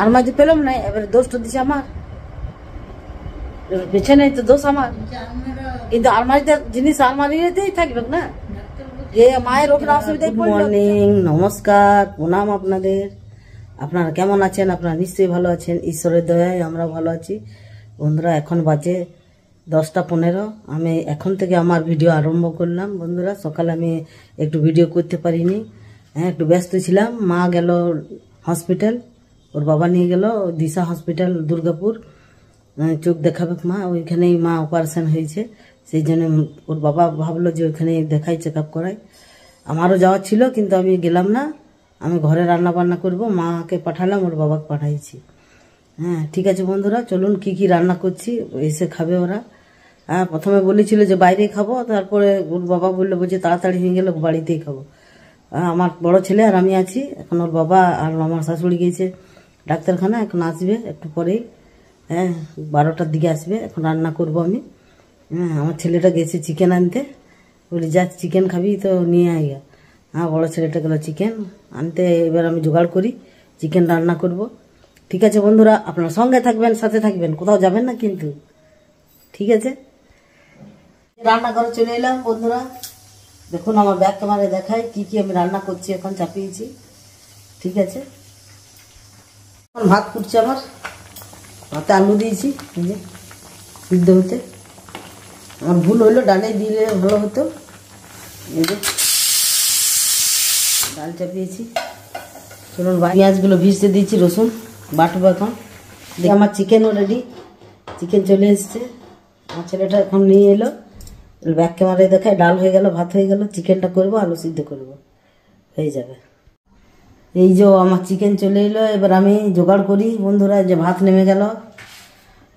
আর মাঝে পেলাম না, এবারে দোষটা দিছে আমার, পেছনে তো দোষ আমার। কিন্তু আলমারিতে জিনিস আলমারিতেই থাকবে না, যে মায়ের ওখানে অসুবিধায় পড়লো। গুড মর্নিং, নমস্কার, প্রণাম আপনাদের। আপনারা কেমন আছেন? আপনারা নিশ্চয়ই ভালো আছেন, ঈশ্বরের দয়ায় আমরা ভালো আছি। বন্ধুরা এখন বাজে 10টা 15। আমি এখন থেকে আমার ভিডিও আরম্ভ করলাম। বন্ধুরা সকালে আমি একটু ভিডিও করতে পারিনি, হ্যাঁ একটু ব্যস্ত ছিলাম। মা গেল হসপিটাল, ওর বাবা নিয়ে গেল দিশা হসপিটাল দুর্গাপুর, চোখ দেখাবে মা, ওইখানেই মা অপারেশন হয়েছে। সেই জন্য ওর বাবা ভাবলো যে ওইখানে দেখাই, চেক আপ করাই। আমারও যাওয়ার ছিল কিন্তু আমি গেলাম না, আমি ঘরে রান্না বান্না করব। মাকে পাঠালাম, ওর বাবাকে পাঠাইছি। হ্যাঁ ঠিক আছে বন্ধুরা, চলুন কি কি রান্না করছি এসে খাবে ওরা। হ্যাঁ প্রথমে বলেছিল যে বাইরেই খাবো, তারপরে ওর বাবা বললো বলছে তাড়াতাড়ি হয়ে গেল বাড়িতেই খাবো। আমার বড় ছেলে আর আমি আছি এখন, ওর বাবা আর আমার শাশুড়ি গিয়েছে ডাক্তারখানা, এখন আসবে একটু পরেই। হ্যাঁ 12টার দিকে আসবে, এখন রান্না করব আমি। হ্যাঁ আমার ছেলেটা গেছে চিকেন আনতে, বলি যা চিকেন খাবি তো নিয়ে আইয়া। হ্যাঁ বড়ো ছেলেটা গেল চিকেন আনতে, এবার আমি জোগাড় করি, চিকেন রান্না করব। ঠিক আছে বন্ধুরা, আপনারা সঙ্গে থাকবেন, সাথে থাকবেন, কোথাও যাবেন না কিন্তু, ঠিক আছে? রান্নাঘরে চলে এলাম বন্ধুরা, দেখুন আমার ব্যাগ ক্যামেরায় দেখাই কি কি আমি রান্না করছি। এখন চাপিয়েছি, ঠিক আছে? এখন ভাত ফুটছে আমার, ভাতে আলু দিয়েছি সিদ্ধ হতে। আমার ভুল হইলো, ডালে দিলে ভালো হতো। এই যে ডাল চাপিয়েছি, চলুন পেঁয়াজগুলো ভিজতে দিয়েছি, রসুন বাটবো এখন। দেখি আমার চিকেনও রেডি, চিকেন চলে এসছে। আমার ছেলেটা এখন নিয়ে এলো, ব্যাক ক্যামেরায় দেখায় ডাল হয়ে গেল, ভাত হয়ে গেল, চিকেনটা করবো, আলু সিদ্ধ করব, হয়ে যাবে। এই যে আমার চিকেন চলে এলো, এবার আমি জোগাড় করি বন্ধুরা। যে ভাত নেমে গেল,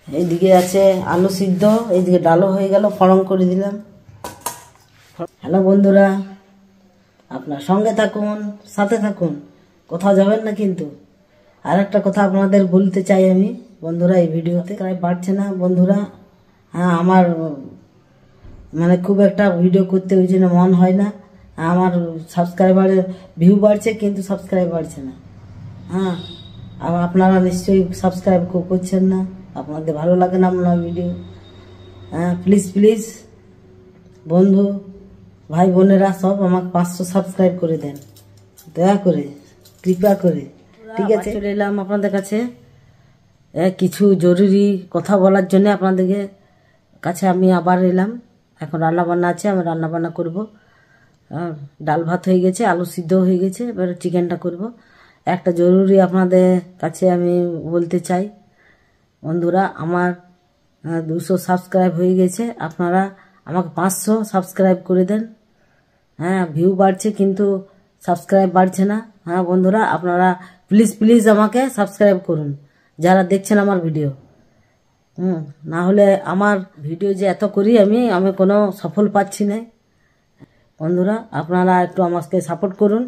এইদিকে আছে আলু সিদ্ধ, এইদিকে ডালও হয়ে গেল, ফড়ং করে দিলাম। হ্যালো বন্ধুরা, আপনার সঙ্গে থাকুন, সাথে থাকুন, কোথাও যাবেন না কিন্তু। আর একটা কথা আপনাদের বলতে চাই আমি বন্ধুরা, এই ভিডিওতে প্রায় বাড়ছে না বন্ধুরা। হ্যাঁ আমার মানে খুব একটা ভিডিও করতে ওই জন্য মন হয় না। আমার সাবস্ক্রাইবারের ভিউ বাড়ছে কিন্তু সাবস্ক্রাইব বাড়ছে না। হ্যাঁ আপনারা নিশ্চয়ই সাবস্ক্রাইব করছেন না, আপনাদের ভালো লাগে না মনে হয় ভিডিও। হ্যাঁ প্লিজ প্লিজ বন্ধু ভাই বোনেরা সব আমাকে 500 সাবস্ক্রাইব করে দেন, দয়া করে, কৃপা করে, ঠিক আছে? চলে এলাম আপনাদের কাছে কিছু জরুরি কথা বলার জন্য, আপনাদেরকে কাছে আমি আবার এলাম। এখন রান্না বান্না আছে, আমি রান্না বান্না করবো। ডাল ভাত হয়ে গেছে, আলু সিদ্ধ হয়ে গেছে, এবার চিকেনটা করব। একটা জরুরি আপনাদের কাছে আমি বলতে চাই বন্ধুরা, আমার 200 সাবস্ক্রাইব হয়ে গেছে, আপনারা আমাকে 500 সাবস্ক্রাইব করে দেন। হ্যাঁ ভিউ বাড়ছে কিন্তু সাবস্ক্রাইব বাড়ছে না। হ্যাঁ বন্ধুরা আপনারা প্লিজ প্লিজ আমাকে সাবস্ক্রাইব করুন যারা দেখছেন আমার ভিডিও। না হলে আমার ভিডিও যে এত করি আমি কোনো সফল পাচ্ছি না। বন্ধুরা আপনারা একটু আমাকে সাপোর্ট করুন,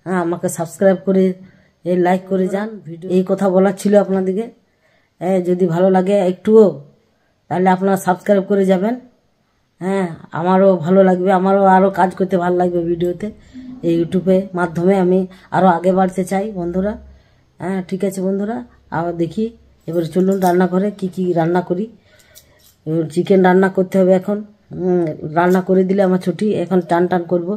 হ্যাঁ আমাকে সাবস্ক্রাইব করে লাইক করে যান। ভিডিও এই কথা বলার ছিল আপনাদেরকে। যদি ভালো লাগে একটুও, তাহলে আপনারা সাবস্ক্রাইব করে যাবেন। হ্যাঁ আমারও ভালো লাগবে, আমারও আরও কাজ করতে ভালো লাগবে ভিডিওতে। এই ইউটিউবে মাধ্যমে আমি আরও আগে বাড়তে চাই বন্ধুরা। হ্যাঁ ঠিক আছে বন্ধুরা, আবার দেখি এবার চলুন রান্নাঘরে কি কি রান্না করি। চিকেন রান্না করতে হবে এখন, রান্না করে দিলে আমার ছুটি, এখন টান টান করবো।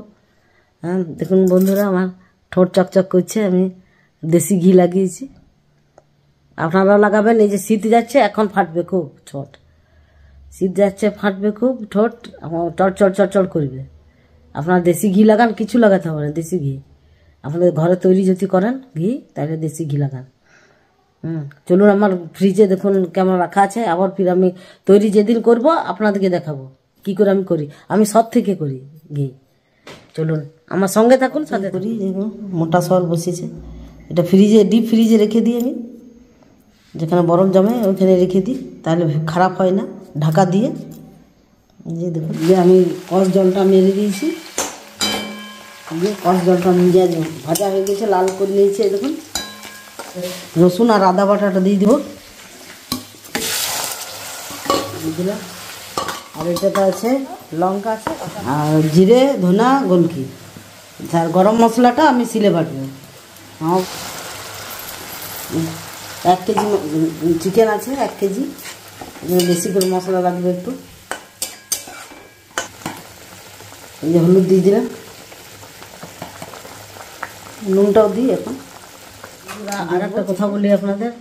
হ্যাঁ দেখুন বন্ধুরা আমার ঠোঁট চকচক করছে, আমি দেশি ঘি লাগিয়েছি, আপনারাও লাগাবেন। এই যে শীত যাচ্ছে এখন ফাটবে খুব ঠোঁট, শীত যাচ্ছে ফাটবে খুব ঠোঁট, চড়চড় চড়চড় করবে। আপনারা দেশি ঘি লাগান, কিছু লাগাতে হবে না, দেশি ঘি আপনাদের ঘরে তৈরি যদি করেন ঘি, তাহলে দেশি ঘি লাগান। চলুন আমার ফ্রিজে দেখুন কেমন রাখা আছে, আবার ফির আমি তৈরি যেদিন করব আপনাদেরকে দেখাবো কি করে আমি করি। আমি সব থেকে করি ঘি, চলুন আমার সঙ্গে থাকুন, সাথে করি। মোটা সর বসেছে, এটা ফ্রিজে ডিপ ফ্রিজে রেখে দিই আমি, যেখানে বরফ জমে ওইখানে রেখে দিই, তাহলে খারাপ হয় না ঢাকা দিয়ে। যে দেখুন যে আমি কষ জলটা মেরে দিয়েছি, কষ জলটা নিজে ভাজা হয়ে গেছে, লাল করে নিয়েছি। দেখুন রসুন আর আদা বাটাটা দিয়ে দেবো, দিলাম। আর এটাতে আছে লঙ্কা আছে, আর জিরে ধনা গোলকি, আর গরম মশলাটা আমি সিলে বাটবো। 1 কেজি চিকেন আছে, 1 কেজি। বেশি করে মশলা লাগবে একটু। এই যে হলুদ দিয়ে দিলাম, নুনটাও দিই এখন। আর একটা কথা বলি আপনাদের,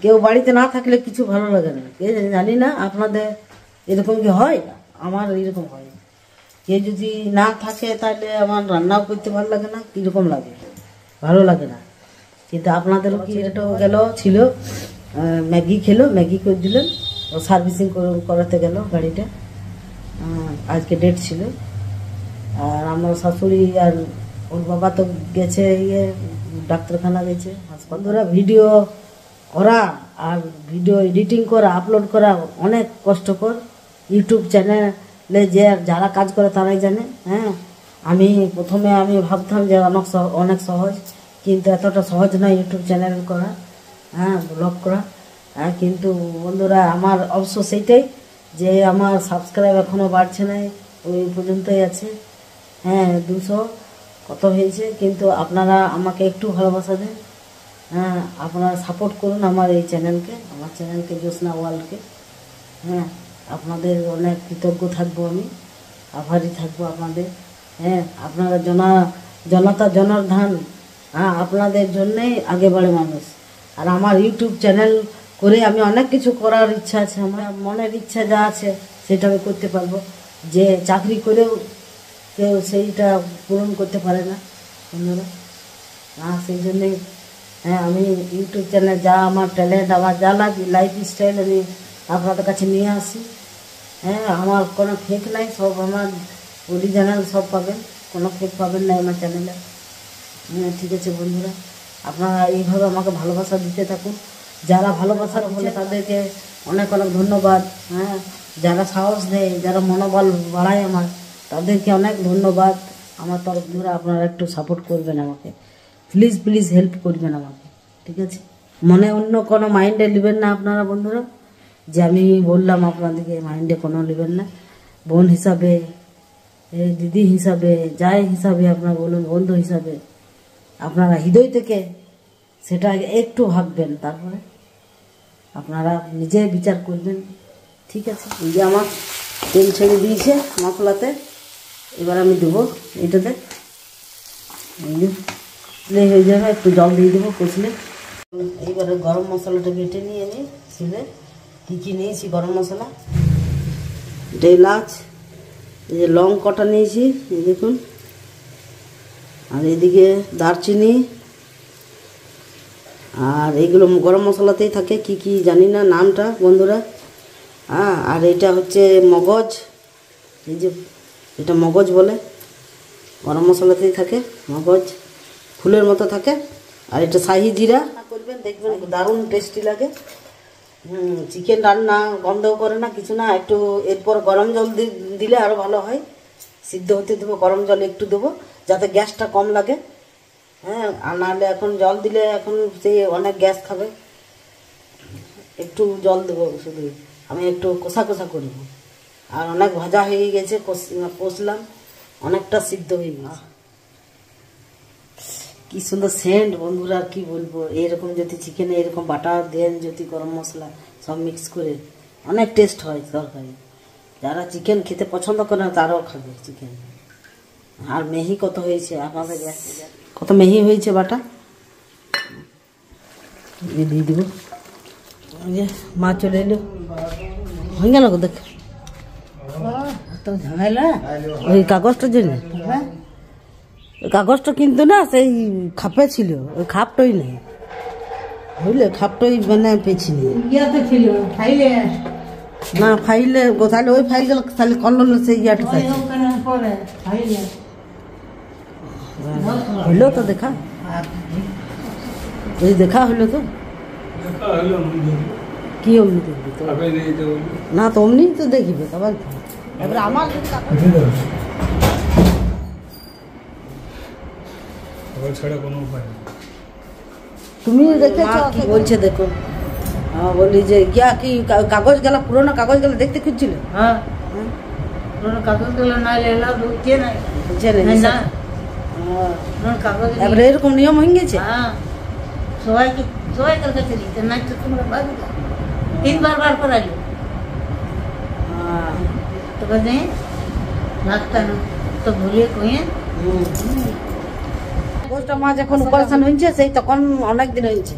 কেউ বাড়িতে না থাকলে কিছু ভালো লাগে না। জানি না আপনাদের এরকম কি হয়, আমার এরকম হয়। কেউ যদি না থাকে তাহলে আমার রান্নাও করতে ভালো লাগে না, কীরকম লাগে, ভালো লাগে না। কিন্তু আপনাদেরও কি এটা গেল ছিল, ম্যাগি খেলো, ম্যাগি করে দিলেন, ও সার্ভিসিং করাতে গেল গাড়িটা, আজকে ডেট ছিল। আর আমার শাশুড়ি আর ওর বাবা তো গেছে ডাক্তারখানা গেছে, হাসপাতালে। ভিডিও করা আর ভিডিও এডিটিং করা, আপলোড করা অনেক কষ্টকর। ইউটিউব চ্যানেলে যে যারা কাজ করে তারাই জানে। হ্যাঁ, আমি প্রথমে ভাবতাম যে অনেক সহজ, কিন্তু এতটা সহজ নয় ইউটিউব চ্যানেল করা, হ্যাঁ, ব্লগ করা। কিন্তু বন্ধুরা, আমার অবশ্য সেইটাই যে আমার সাবস্ক্রাইব এখনও বাড়ছে না, ওই পর্যন্তই আছে। হ্যাঁ, 200 কত হয়েছে। কিন্তু আপনারা আমাকে একটু ভালোবাসা দেন, হ্যাঁ, আপনারা সাপোর্ট করুন আমার এই চ্যানেলকে, আমার চ্যানেলকে, জ্যোৎস্না ওয়ার্ল্ডকে। হ্যাঁ, আপনাদের অনেক কৃতজ্ঞ থাকবো, আমি আভারী থাকবো আপনাদের। হ্যাঁ, আপনারা জনতা জনার্দন, হ্যাঁ, আপনাদের জন্যেই আগে বাড়ে মানুষ। আর আমার ইউটিউব চ্যানেল করে আমি অনেক কিছু করার ইচ্ছা আছে, আমার মনের ইচ্ছা যা আছে সেটা আমি করতে পারবো। যে চাকরি করেও কেউ সেইটা পূরণ করতে পারে না বন্ধুরা। সেই জন্যেই হ্যাঁ, আমি ইউটিউব চ্যানেলে যা আমার ট্যালেন্ট, আমার যা লাগে লাইফ স্টাইল আমি আপনাদের কাছে নিয়ে আসি। হ্যাঁ, আমার কোনো ফেক নাই, সব আমার অরিজিনাল সব পাবেন, কোনো ফেক পাবেন না আমার চ্যানেলে। হ্যাঁ, ঠিক আছে বন্ধুরা, আপনারা এইভাবে আমাকে ভালোবাসা দিতে থাকুন। যারা ভালোবাসার বলে তাদেরকে অনেক অনেক ধন্যবাদ। হ্যাঁ, যারা সাহস দেয়, যারা মনোবল বাড়ায় আমার, তাদেরকে অনেক ধন্যবাদ আমার তরফ ধরে। আপনারা একটু সাপোর্ট করবেন আমাকে, প্লিজ প্লিজ হেল্প করবেন আমাকে, ঠিক আছে? মনে অন্য কোনো মাইন্ডে নেবেন না আপনারা বন্ধুরা, যে আমি বললাম আপনাদেরকে, মাইন্ডে কোনো নেবেন না। বোন হিসাবে, দিদি হিসাবে, যাই হিসাবে আপনারা বলুন, বন্ধু হিসাবে, আপনারা হৃদয় থেকে সেটা একটু ভাববেন, তারপরে আপনারা নিজে বিচার করবেন, ঠিক আছে? এই যে আমার তেল ছেড়ে দিয়েছে মশলাতে, এবার আমি দেবো এটাতে, হয়ে যাবে। একটু জল দিয়ে দেবো কষলে। এইবারে গরম মশলাটা বেটে নিয়ে আমি শিলে কী কী নিয়েছি গরম মশলা, এটা এলাচ, এই যে লং কটা নিয়েছি, এই দেখুন, আর এদিকে দারচিনি, আর এইগুলো গরম মশলাতেই থাকে, কি কি জানি না নামটা বন্ধুরা। হ্যাঁ, আর এটা হচ্ছে মগজ, এই যে এটা মগজ বলে, গরম মশলাতেই থাকে, মগজ ফুলের মতো থাকে। আর এটা শাহি জিরা করবেন, দেখবেন দারুণ টেস্টি লাগে। চিকেন রান্না গন্ধও করে না, কিছু না। একটু এরপর গরম জল দিলে আরও ভালো হয়, সিদ্ধ হতে দেবো। গরম জল একটু দেবো যাতে গ্যাসটা কম লাগে। হ্যাঁ, আর নাহলে এখন জল দিলে এখন সে অনেক গ্যাস খাবে। একটু জল দেবো শুধু, আমি একটু কষা কষা করব। আর অনেক ভাজা হয়ে গেছে, কষলাম, অনেকটা সিদ্ধ হয়ে গেছে। কি সুন্দর সেন্ট বন্ধুরা, কি বলবো। এরকম যদি চিকেনে এরকম বাটা দেন, যদি গরম মশলা সব মিক্স করে, অনেক টেস্ট হয় তরকারি। যারা চিকেন খেতে পছন্দ করে না তারাও খাবে চিকেন। আর মেহি কত হয়েছে আপনাদের, কত মেহি হয়েছে বাটা, দিয়ে দিব। মা চলে এলো, হয়ে গেল দেখ তো ঝামেলা। ওই কাগজটার জন্য, কাগজটা কিন্তু না সেই খাপে ছিল, ওই খাপটাই নেই, বুঝলে? খাপটাই মানে পেয়েছিনি না, ফাইলে তাহলে ওই ফাইল গেল, তাহলে কল সেই ইয়াটা হইলো তো দেখা, ওই দেখা হইলো তো কি অমনি দেখবি তো না, তো অমনি তো দেখবে। আবার এবারে আমার তুমি দেখেছো কি বলছে দেখো। বলি যে গিয়া কি কাগজ গেলা, পুরোনো কাগজ গেলা দেখতে খুঁজছিল। হ্যাঁ, পুরোনো কাগজ গেলা না এলা ঢুকছে না, বুঝছে না। এবারে এরকম নিয়ম হয়ে গেছে, সবাইকে সবাই কার কাছে দিতে নাচটা তোমরা পাবি না। 3 বার করাইলো তো বাজে ভাতটা তো ভুলে কইয়ে পোস্টটা মা যখন অপারেশন হয়েছে সেই তখন অনেক দিন হয়েছে,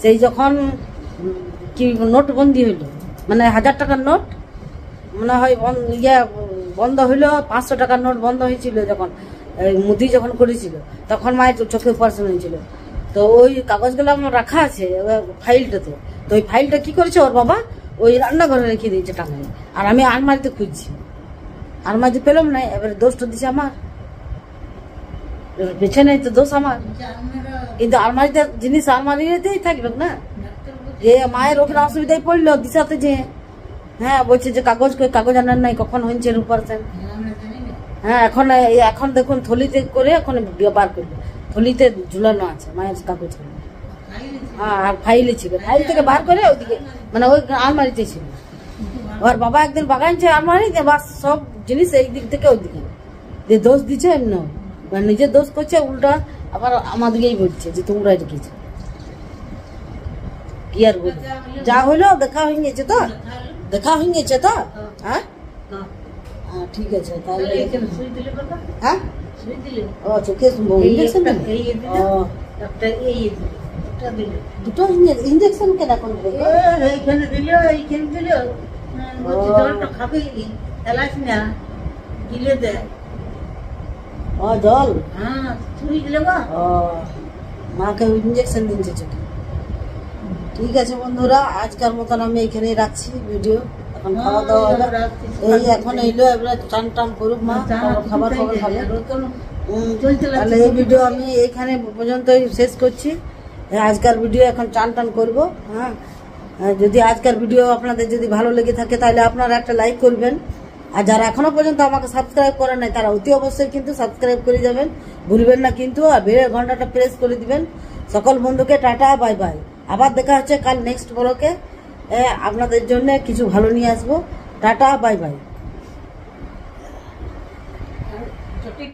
সেই যখন কি নোটবন্দি হইলো, মানে 1000 টাকার নোট মনে হয় বন্ধ হইলো, 500 টাকার নোট বন্ধ হয়েছিল যখন মোদি যখন করেছিল, তখন মায়ের চোখে অপারেশন হয়েছিল। তো ওই কাগজগুলো আমার রাখা আছে ফাইলটাতে। তো ওই ফাইলটা কি করেছে ওর বাবা ওই রান্নাঘরে রেখে দিয়েছে টাঙায়, আর আমি আলমারিতে খুঁজছি, আলমারিতে পেলাম না। এবারে দোষটা দিছে আমার, পেছনে তো দোষ আমার, কিন্তু আলমারিতে জিনিস আলমারিতেই থাকবে না। যে মায়ের ওখানে অসুবিধায় পড়লো দিশাতে যে হ্যাঁ বলছে যে কাগজ আনার নাই, কখন হয়েছে অপারেশন। হ্যাঁ এখন দেখুন থলিতে করে এখন বার করলো, থলিতে ঝুলানো আছে মায়ের কাগজ। হ্যাঁ আর ফাইলে ছিল, ফাইল থেকে বার করে ওইদিকে মানে ওই আলমারিতে ছিল। ওর বাবা একদিন বাগাইছে আলমারি, বাস সব জিনিস এই দিক থেকে ওই দিকে যে দোষ দিচ্ছে এমন মানে নিজের দোষ করছে, উল্টা আবার আমাদেরকেই বলছে যে তোমরা রেখেছো। কি আর বলবো, যা হইলো দেখা হয়ে গেছে তো, দেখা হয়ে গেছে তো। হ্যাঁ ঠিক আছে তাহলে। হ্যাঁ ও চোখে ইঞ্জেকশন দুটো ইঞ্জেকশন কেনা কোন এইখানে দিল জলটা খাবে এলাচ না দিলে দেয়। ও জল, হ্যাঁ তুই দিলে ও মাকে ইঞ্জেকশন দিচ্ছে চোখে। ঠিক আছে বন্ধুরা, আজকের মতন আমি এখানেই রাখছি ভিডিও। এখন খাওয়া দাওয়া হবে, এই এখন এলো, এবার টান করুক মা, খাবার খাবে। তাহলে এই ভিডিও আমি এইখানে পর্যন্তই শেষ করছি। আজকের ভিডিও এখন টান করবো। হ্যাঁ যদি আজকের ভিডিও আপনাদের যদি ভালো লেগে থাকে তাহলে আপনারা একটা লাইক করবেন, আর যারা এখনো পর্যন্ত আমাকে সাবস্ক্রাইব করেন নাই তারা অতি অবশ্যই কিন্তু সাবস্ক্রাইব করে যাবেন, ভুলবেন না কিন্তু। আর বেল ঘন্টাটা প্রেস করে দিবেন। সকল বন্ধুকে টাটা বাই বাই। আবার দেখা হচ্ছে কাল নেক্সট ব্লগে, আপনাদের জন্য কিছু ভালো নিয়ে আসবো। Tata bye bye.